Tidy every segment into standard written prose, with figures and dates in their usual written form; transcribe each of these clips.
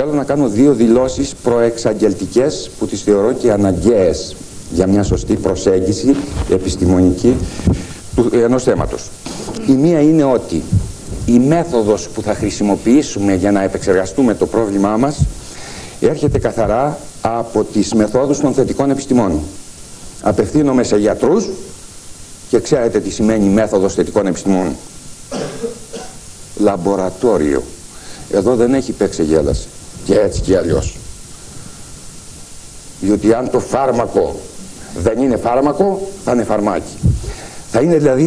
θέλω να κάνω δύο δηλώσεις προεξαγγελτικές που τις θεωρώ και αναγκαίες για μια σωστή προσέγγιση επιστημονική ενός θέματος. Η μία είναι ότι η μέθοδος που θα χρησιμοποιήσουμε για να επεξεργαστούμε το πρόβλημά μας έρχεται καθαρά από τις μεθόδους των θετικών επιστημών. Απευθύνομαι σε γιατρούς και ξέρετε τι σημαίνει μέθοδος θετικών επιστημών. Λαμπορατόριο. Εδώ δεν έχει επεξεγέλαση. Και έτσι και αλλιώς. Διότι αν το φάρμακο δεν είναι φάρμακο, θα είναι φαρμάκι. Θα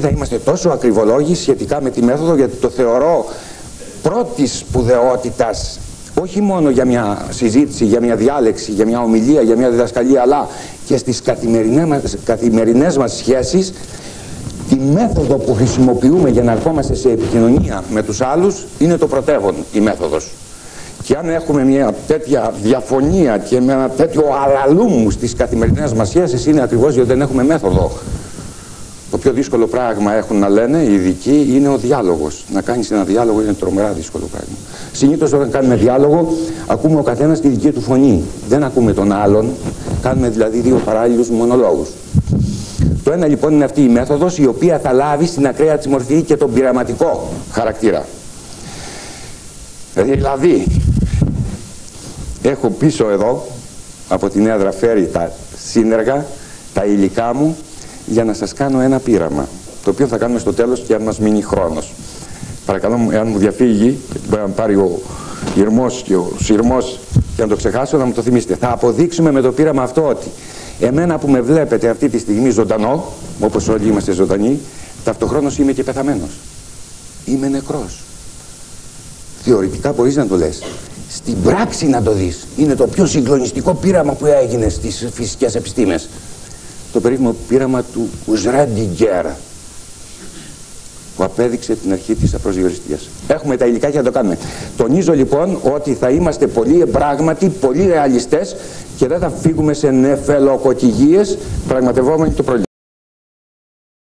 είμαστε τόσο ακριβολόγοι σχετικά με τη μέθοδο, γιατί το θεωρώ πρώτης σπουδαιότητας, όχι μόνο για μια συζήτηση, για μια διάλεξη, για μια ομιλία, για μια διδασκαλία, αλλά και στις καθημερινές μας σχέσεις. Η μέθοδο που χρησιμοποιούμε για να ερχόμαστε σε επικοινωνία με τους άλλους είναι το πρωτεύον, η μέθοδος. Και αν έχουμε μια τέτοια διαφωνία και με ένα τέτοιο αλαλούμ στις καθημερινές μας σχέσεις, είναι ακριβώς γιατί δεν έχουμε μέθοδο. Το πιο δύσκολο πράγμα έχουν να λένε οι ειδικοί είναι ο διάλογος. Να κάνεις ένα διάλογο είναι τρομερά δύσκολο πράγμα. Συνήθως όταν κάνουμε διάλογο, ακούμε ο καθένας τη δική του φωνή. Δεν ακούμε τον άλλον. Κάνουμε δηλαδή δύο παράλληλους μονολόγους. Το ένα λοιπόν είναι αυτή η μέθοδος, η οποία θα λάβει στην ακραία της μορφή και τον πειραματικό χαρακτήρα. Δηλαδή, έχω πίσω εδώ, από την έδρα φέρει τα σύνεργα, τα υλικά μου, για να σας κάνω ένα πείραμα, το οποίο θα κάνουμε στο τέλος και αν μας μείνει χρόνος. Παρακαλώ, εάν μου διαφύγει, μπορεί να πάρει ο Ιρμός και ο Συρμός και να το ξεχάσω, να μου το θυμίσετε. Θα αποδείξουμε με το πείραμα αυτό ότι εμένα που με βλέπετε αυτή τη στιγμή ζωντανό, όπως όλοι είμαστε ζωντανοί, ταυτοχρόνως είμαι και πεθαμένος. Είμαι νεκρός. Θεωρητικά μπορείς να το λες. Στην πράξη να το δεις. Είναι το πιο συγκλονιστικό πείραμα που έγινε στις φυσικές επιστήμες. Το περίφημο πείραμα του Σρέντιγκερ, που απέδειξε την αρχή της απροσδιοριστίας. Έχουμε τα υλικά για να το κάνουμε. Τονίζω λοιπόν ότι θα είμαστε πολύ πράγματι, πολύ ρεαλιστές και δεν θα φύγουμε σε νεφελοκοτιγίες πραγματευόμενοι το πρόβλημα.